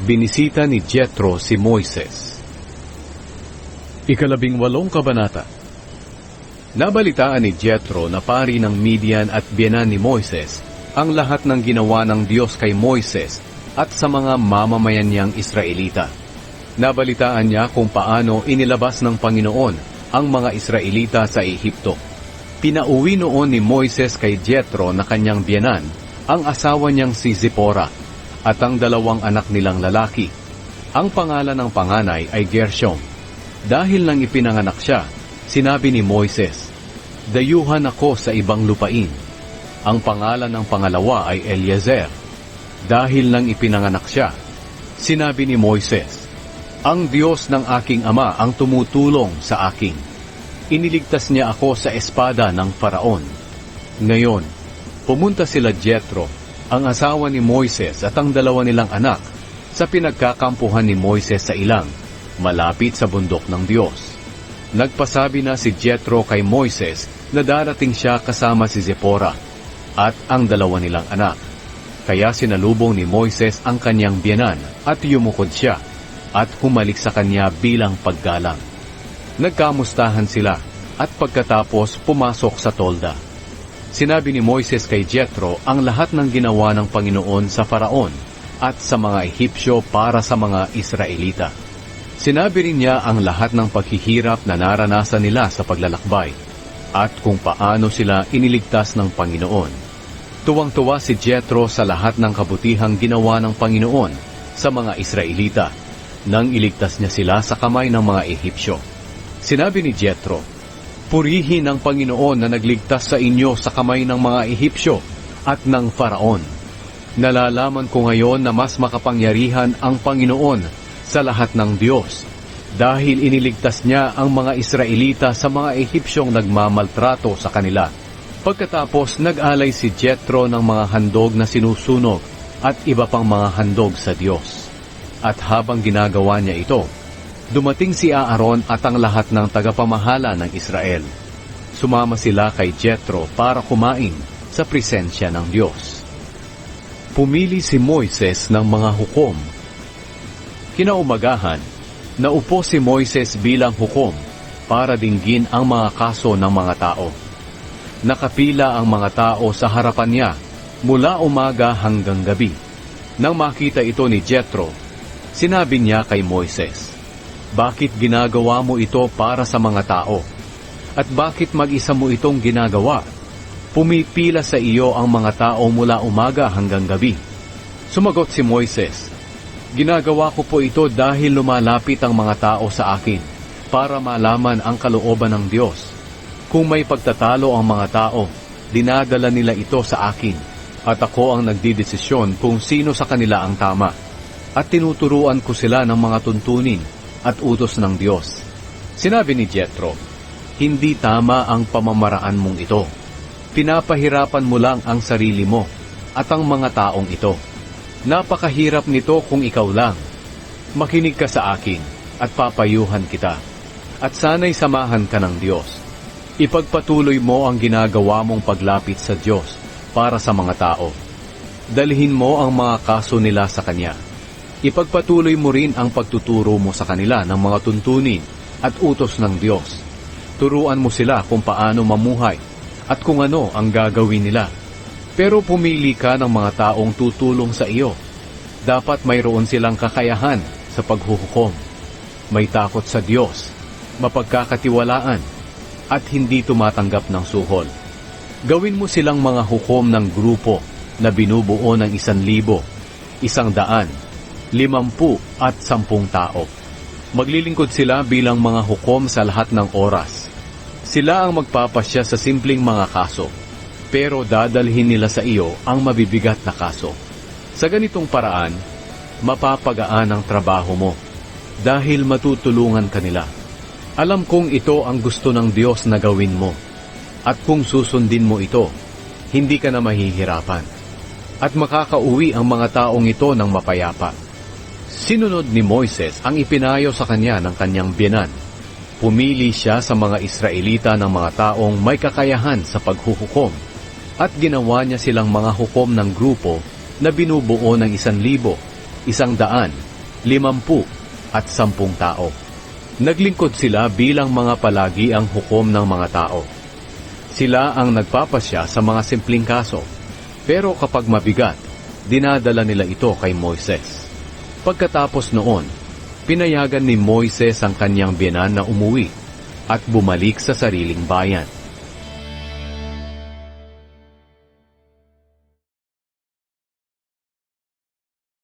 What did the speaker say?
Binisita ni Jethro si Moises. 18 kabanata. Nabalitaan ni Jethro na pari ng Midian at biyenan ni Moises ang lahat ng ginawa ng Diyos kay Moises at sa mga mamamayan niyang Israelita. Nabalitaan niya kung paano inilabas ng Panginoon ang mga Israelita sa Ehipto. Pinauwi noon ni Moises kay Jethro na kanyang biyenan ang asawa niyang si Zipporah at ang 2 anak nilang lalaki. Ang pangalan ng panganay ay Gershom. Dahil nang ipinanganak siya, sinabi ni Moises, "Dayuhan ako sa ibang lupain." Ang pangalan ng pangalawa ay Eliezer. Dahil nang ipinanganak siya, sinabi ni Moises, "Ang Diyos ng aking ama ang tumutulong sa akin. Iniligtas niya ako sa espada ng Faraon." Ngayon, pumunta sila Jethro, ang asawa ni Moises at ang 2 nilang anak, sa pinagkakampuhan ni Moises sa ilang, malapit sa bundok ng Diyos. Nagpasabi na si Jethro kay Moises na darating siya kasama si Zipporah at ang 2 nilang anak. Kaya sinalubong ni Moises ang kanyang biyenan at yumukod siya at humalik sa kanya bilang paggalang. Nagkamustahan sila at pagkatapos pumasok sa tolda. Sinabi ni Moises kay Jethro ang lahat ng ginawa ng Panginoon sa Faraon at sa mga Ehipsyo para sa mga Israelita. Sinabi rin niya ang lahat ng paghihirap na naranasan nila sa paglalakbay at kung paano sila iniligtas ng Panginoon. Tuwang-tuwa si Jethro sa lahat ng kabutihang ginawa ng Panginoon sa mga Israelita nang iligtas niya sila sa kamay ng mga Ehipsyo. Sinabi ni Jethro, "Purihin ang Panginoon na nagligtas sa inyo sa kamay ng mga Ehipsyo at ng Faraon. Nalalaman ko ngayon na mas makapangyarihan ang Panginoon sa lahat ng Diyos dahil iniligtas niya ang mga Israelita sa mga Ehipsyong nagmamaltrato sa kanila." Pagkatapos nag-alay si Jethro ng mga handog na sinusunog at iba pang mga handog sa Diyos. At habang ginagawa niya ito, dumating si Aaron at ang lahat ng tagapamahala ng Israel. Sumama sila kay Jethro para kumain sa presensya ng Diyos. Pumili si Moises ng mga hukom. Kinaumagahan, naupo si Moises bilang hukom para dinggin ang mga kaso ng mga tao. Nakapila ang mga tao sa harapan niya mula umaga hanggang gabi. Nang makita ito ni Jethro, sinabi niya kay Moises, "Bakit ginagawa mo ito para sa mga tao? At bakit mag-isa mo itong ginagawa? Pumipila sa iyo ang mga tao mula umaga hanggang gabi." Sumagot si Moises, "Ginagawa ko po ito dahil lumalapit ang mga tao sa akin para malaman ang kalooban ng Diyos. Kung may pagtatalo ang mga tao, dinadala nila ito sa akin, at ako ang nagdidesisyon kung sino sa kanila ang tama. At tinuturuan ko sila ng mga tuntunin at utos ng Diyos." Sinabi ni Jethro, "Hindi tama ang pamamaraan mong ito. Pinapahirapan mo lang ang sarili mo at ang mga taong ito. Napakahirap nito kung ikaw lang. Makinig ka sa akin at papayuhan kita. At sana'y samahan ka ng Diyos. Ipagpatuloy mo ang ginagawa mong paglapit sa Diyos para sa mga tao. Dalhin mo ang mga kaso nila sa Kanya. Ipagpatuloy mo rin ang pagtuturo mo sa kanila ng mga tuntunin at utos ng Diyos. Turuan mo sila kung paano mamuhay at kung ano ang gagawin nila. Pero pumili ka ng mga taong tutulong sa iyo. Dapat mayroon silang kakayahan sa paghuhukom. May takot sa Diyos, mapagkakatiwalaan, at hindi tumatanggap ng suhol. Gawin mo silang mga hukom ng grupo na binubuo ng 1,000, 100, 50 at 10 tao. Maglilingkod sila bilang mga hukom sa lahat ng oras. Sila ang magpapasya sa simpleng mga kaso, pero dadalhin nila sa iyo ang mabibigat na kaso. Sa ganitong paraan, mapapagaan ang trabaho mo dahil matutulungan ka nila. Alam kong ito ang gusto ng Diyos na gawin mo, at kung susundin mo ito, hindi ka na mahihirapan, at makakauwi ang mga taong ito ng mapayapa. Sinunod ni Moises ang ipinayo sa kanya ng kanyang biyenan. Pumili siya sa mga Israelita ng mga taong may kakayahan sa paghuhukom, at ginawa niya silang mga hukom ng grupo na binubuo ng 1,000, 100, 50 at 10 tao. Naglingkod sila bilang mga palagi ang hukom ng mga tao. Sila ang nagpapasya sa mga simpleng kaso, pero kapag mabigat, dinadala nila ito kay Moises. Pagkatapos noon, pinayagan ni Moises ang kanyang biyenan na umuwi at bumalik sa sariling bayan.